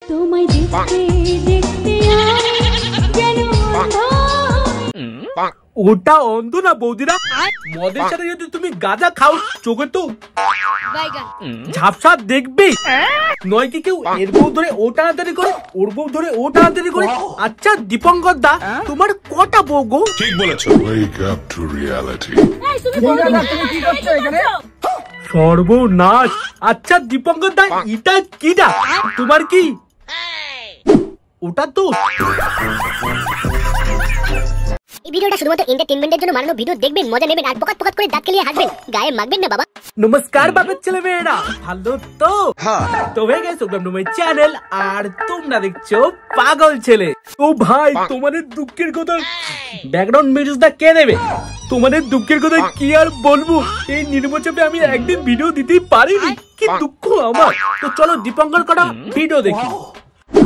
তোমায় দেখতে দেখতে ওটা অন্ধ না বৌদিরা, মদের সাথে যদি তুমি গাঁজা খাও চোখে তো ঝাপসা দেখবে, নয় কি কেউ এর বউ ধরে ও টানাটানি করে, ওর বউ ধরে ও টানাটানি করে। আচ্ছা দীপঙ্কর দা, তোমার কটা বউ গো? ঠিক বলেছো। Wake up to reality. সর্বনাশ। আচ্ছা দীপঙ্কর দা, এটা কিটা তোমার? কি ওটা তো এই ভিডিওটা শুধুমাত্র এন্টারটেইনমেন্টের জন্য বানানো ভিডিও, দেখবেন মজা নেবেন আর পকাত পকাত করে দাঁত কেলিয়ে হাসবেন, গায়ে মাখবেন না বাবা। নমস্কার বাপের ছেলে মেয়েরা, ভালো তো? তো হয়ে গেছে ওয়েলকাম চ্যানেল, আর তোমরা দেখছো পাগল ছেলে। ও ভাই, তোমাদের দুঃখের কথা ব্যাকগ্রাউন্ড মিউজিকটা কে দেবে? তোমাদের দুঃখের কথা কি আর বলবো, এই নির্বাচনে আমি একদিন ভিডিও দিতেই পারিনি, কি দুঃখ আমার। তো চলো দীপঙ্কর কটা ভিডিও দেখি।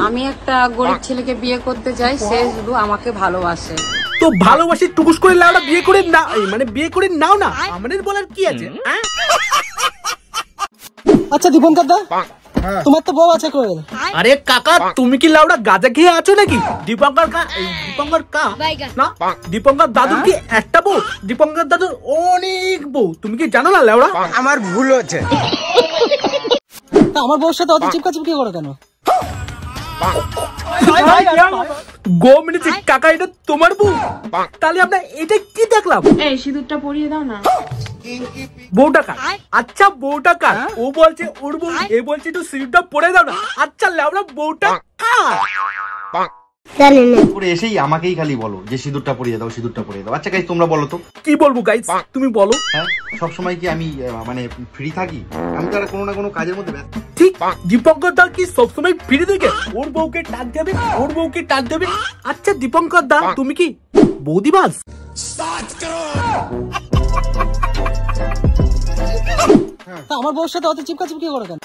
আমি একটা গরিব ছেলেকে বিয়ে করতে চাই, সে শুধু আমাকে ভালোবাসে। তো ভালোবাসি টুকুস করে লাউডা বিয়ে করে না, মানে বিয়ে করে নাও না, আমাদের বলার কি আছে? আচ্ছা দীপঙ্কর দা, তোমার তো বউ আছে কই? আরে কাকা, তুমি কি লাউডা গাঁজা খেয়ে আছো নাকি? দীপঙ্কর কা না, দীপঙ্কর দাদুর কি একটা বউ? দীপঙ্কর দাদুর অনেক বউ, তুমি কি জানো না লাউডা? আমার ভুল হচ্ছে। আমার বউর সাথে অত চিপকা চিপকি করো কেন? কাকা এটা তোমার বউ? তাহলে আমরা এটা কি দেখলাম? এই সিঁদুরটা পরিয়ে দাও না। বউটা কার? আচ্ছা বউটা কার? ও বলছে ওর বউ, এ বলছে একটু সিঁদুরটা পরে দাও না। আচ্ছা লেওড়া বউটা কার? করে এসেই আমাকেই খালি বলো যে সিঁদুরটা পরিয়ে দাও, সিঁদুরটা পরিয়ে দাও। আচ্ছা গাইস, তোমরা বলো তো কি বলবো? গাইস তুমি বলো। হ্যাঁ, সবসময় কি আমি মানে ফ্রি থাকি? আমি তো কোনো না কোনো কাজের মধ্যে ব্যস্ত। ঠিক, দীপঙ্কর দা কি সবসময় ফ্রি থেকে ওর বউকে টান দেবে, ওর বউকে টান দেবে। আচ্ছা দীপঙ্কর দা, তুমি কি বৌদিবাস? আমার বউর সাথে অত চিপকা চিপকি করো কেন?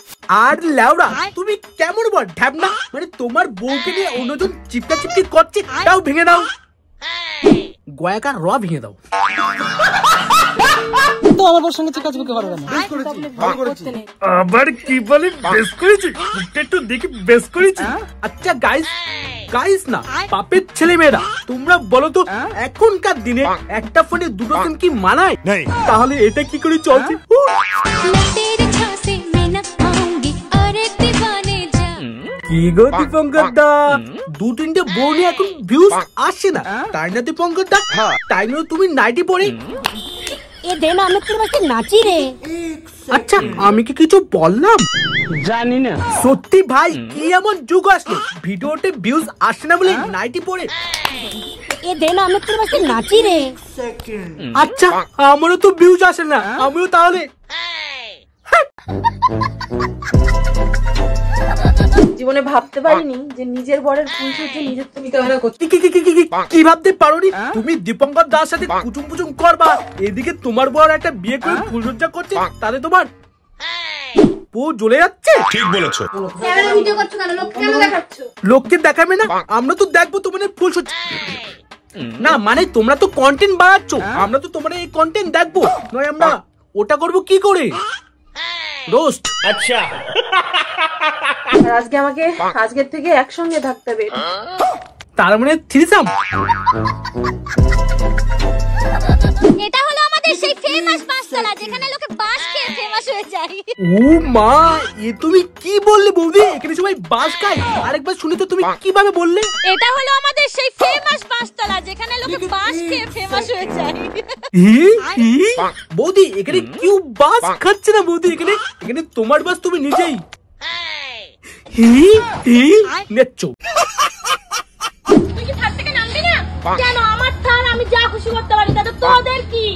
আর লেওড়া তুমি কেমন বল ঢ্যাবনা, মানে তোমার বউকে নিয়ে অন্যজন চিপকা চিপকি করছে, তাও ভেঙে দাও, গয়াকার র ভেঙে দাও। তো আমার বউর সঙ্গে চিপকা চিপকি করো কেন? আবার কি বলে বেশ করেছি, একটু দেখি বেশ করেছি। আচ্ছা গাইস না বাপের ছেলে মেয়েরা, তোমরা বলো তো এখনকার দিনে একটা ফোনে দুটো সিম কি মানায়? তাহলে এটা কি করে চলছে? কি গো দীপঙ্কর দা, দু তিনটে বউ নিয়ে এখন ভিউজ আসছে না, তাই না দীপঙ্কর দা? তাই না তুমি নাইটি পরে নাচি রে? আচ্ছা আমি কি কিছু বললাম? জানি না। সত্যি ভাই, কি এমন যুগ আসলো ভিডিওতে ভিউজ আসে না বলে নাইটি পরে নাচি রে? আচ্ছা আমারও তো ভিউজ আসে না, আমিও তাহলে জীবনে ভাবতে পারিনি যে নিজের বরের ফুলসজ্জা নিজের তুমি ক্যামেরা করছো। কি ভাবতে পারোনি? তুমি দীপঙ্কর দার সাথে কুচুম কুচুম করবা, এদিকে তোমার বর একটা বিয়ে করে ফুলসজ্জা করছে, তাহলে তোমার বউ জ্বলে যাচ্ছে। ঠিক বলেছো। লোককে দেখাবে না, আমরা তো দেখবো তোমাদের ফুলসজ্জা। না মানে তোমরা তো কন্টেন্ট বানাচ্ছ, আমরা তো তোমার এই কন্টেন্ট দেখবো, নয় আমরা ওটা করবো কি করে? রোস্ট। আচ্ছা আজকে আমাকে আজকের থেকে একসঙ্গে থাকতে হবে। তার মানে থ্রিসাম? এটা হলো আমাদের সেই ফেমাস পাঁচতলা, যেখানে লোকে বাঁশ খেয়ে ফেমাস হয়ে যায়। ও মা, এ তুমি কি বললে বৌদি? এখানে সবাই বাঁশ খায়? আরেকবার শুনি তো, তুমি কিভাবে বললে? এটা হলো আমাদের সেই ফেমাস পাঁচতলা, যেখানে লোকে বাঁশ খেয়ে ফেমাস হয়ে যায়। বৌদি এখানে কেউ বাঁশ খাচ্ছে না বৌদি, এখানে তোমার বাঁশ তুমি নিজেই নেচ্ছ। তুই কি থার থেকে নামবি না? কেন? আমার থার, আমি যা খুশি করতে পারি, তাতে তোদের কি?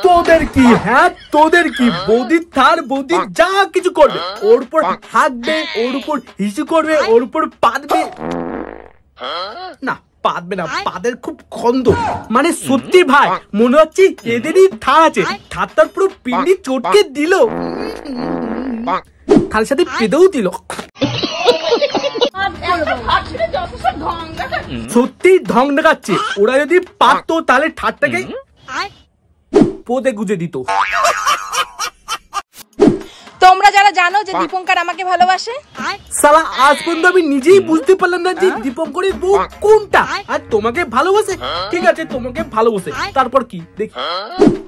তোদের কি? হ্যাঁ তোদের কি? বৌদি থার, বৌদি যা কিছু করবে, ওর উপর হাঁকবে, ওর উপর হিসু করবে, ওর উপর পাদবে না, পাদবে না, পাদের খুব খন্দ। মানে সত্যি ভাই, মনে হচ্ছে এদেরই থার আছে, থারটার পুরো পিন্ডি চটকে দিল, তার সাথে পেদেও দিল। সত্যি ঢং দেখাচ্ছে, ওরা যদি পারতো তাহলে ঠাটটাকে পোদে গুজে দিত। তোমরা যারা জানো যে দীপঙ্কর আমাকে ভালোবাসে, সালা আজ পর্যন্ত আমি নিজেই বুঝতে পারলাম না যে দীপঙ্করের বউ কোনটা আর তোমাকে ভালোবাসে। ঠিক আছে তোমাকে ভালোবাসে, তারপর কি দেখি।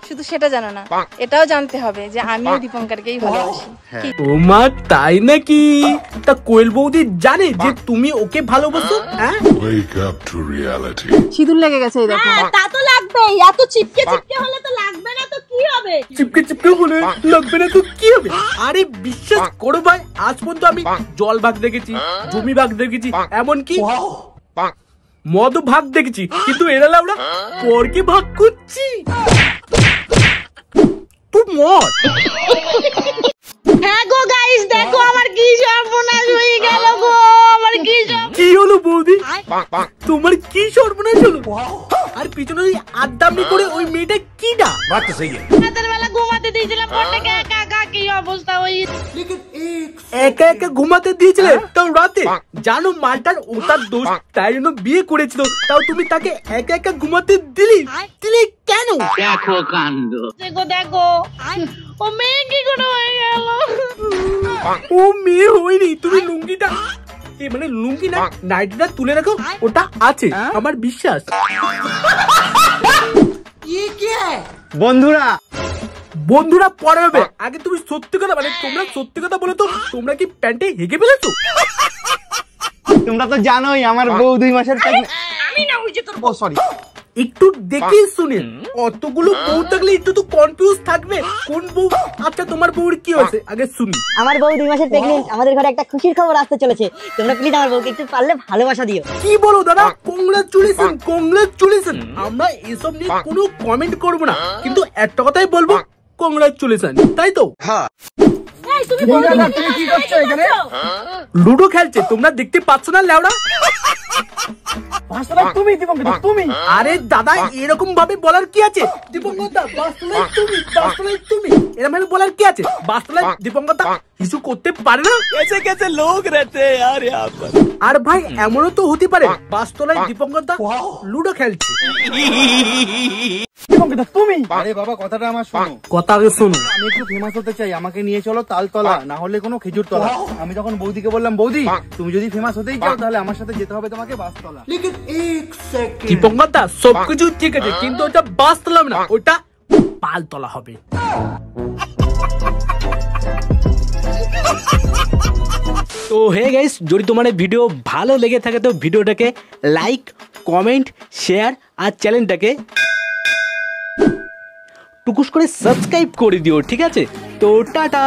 শুধু সেটা জানো না, এটাও জানতে হবে যে আমিও দীপঙ্করকেই ভালোবাসি। কি? ওমা তাই নাকি? তা কোয়েল বৌদি জানে যে তুমি ওকে ভালোবাসো? হ্যাঁ Wake up to reality. সিঁদুর লেগে গেছে এই দেখো। হ্যাঁ, তা তো লাগবেই, এত চিপকে চিপকে হলে তো লাগবে না তো কি হবে? চিপকে চিপকে বলে লাগবে না তো কি হবে? আরে বিশ্বাস করো ভাই, আজ পর্যন্ত আমি জল ভাগ দেখেছি, জমি ভাগ দেখেছি, এমনকি মদ ভাগ দেখেছি, কিন্তু এরা লাউড়া পরকে ভাগ করছি। তুই মদ। হ্যাঁ গো গাইস, দেখো আমার কি সর্বনাশ হয়ে গেল গো, আমার কি কি হলো বৌদি, তোমার কি সর্বনাশ হলো? আর পিছনে ওই আড্ডামি করে ওই মেয়েটা কিডা? রাতের বেলা ঘুমাতে দিয়েছিলাম, ফোনটাকে একা একা কি অবস্থা ওই একা একা ঘুমাতে দিয়েছিলে তাও রাতে? জানো মালটার ওটার দোষ, তাই জন্য বিয়ে করেছিল, তাও তুমি তাকে একা একা ঘুমাতে দিলি কেন? দেখো দেখো ও মেয়ে কি করে হয়ে গেল। ও মেয়ে হয়নি, তুমি লুঙ্গিটা মানে লুঙ্গি না নাইটিটা তুলে রাখো, ওটা আছে আমার বিশ্বাস। বন্ধুরা পরে হবে, আগে তুমি সত্যি কথা মানে তোমরা সত্যি কথা বলো তো, তোমরা কি প্যান্টে হেগে ফেলেছো? তোমরা তো জানোই আমার বউ 2 মাসের আমি না ওই যে তোর ও সরি একটু দেখে শুনে, অতগুলো বউ থাকলে একটু তো কনফিউজ থাকবে কোন বউ। আচ্ছা তোমার বউর কি হয়েছে আগে শুনি। আমার বউ 2 মাসের প্রেগনেন্ট, আমাদের ঘরে একটা খুশির খবর আসতে চলেছে। তোমরা প্লিজ আমার বউকে একটু পারলে ভালোবাসা দিও। কি বলো দাদা? Congratulation congratulation. আমরা এসব নিয়ে কোনো কমেন্ট করব না, কিন্তু একটা কথাই বলবো কংগ্রাচুলেশন, তাই তো? এই তুমি বৌদিকে কি করছো এখানে? লুডো খেলছে, তোমরা দেখতে পাচ্ছ না লেওড়া? তুমি দীপঙ্কর তুমি। আরে দাদা এরকম ভাবে বলার কি আছে? দীপঙ্করদা বাস্তলায় তুমি, বাস্তলায় তুমি, এরকম ভাবে বলার কি আছে? বাস্তলায় দীপঙ্করদা কিছু করতে পারে না। कैसे कैसे लोग रहते हैं यार यहाँ पर। আর ভাই এমনও তো হতে পারে বাস্তলায় দীপঙ্করদা লুডো খেলছে। তুমি আরে বাবা কথাটা আমার শোনো। কথা আগে শোনো। আমি একটু ফেমাস হতে চাই, আমাকে নিয়ে চলো তালতলা, না হলে কোনো খেজুর তলা। আমি তখন বৌদিকে বললাম, বৌদি তুমি যদি ফেমাস হতেই চাও তাহলে আমার সাথে যেতে হবে তোমাকে বাসতলা। দীপঙ্করদা সবকিছু ঠিক আছে, কিন্তু ওটা বাসতলা না, ওটা পালতলা হবে। তো হে গাইস, যদি তোমার ভিডিও ভালো লেগে থাকে তো ভিডিওটাকে লাইক কমেন্ট শেয়ার আর চ্যানেলটাকে টুকুস করে সাবস্ক্রাইব করে দিও, ঠিক আছে? তো টাটা।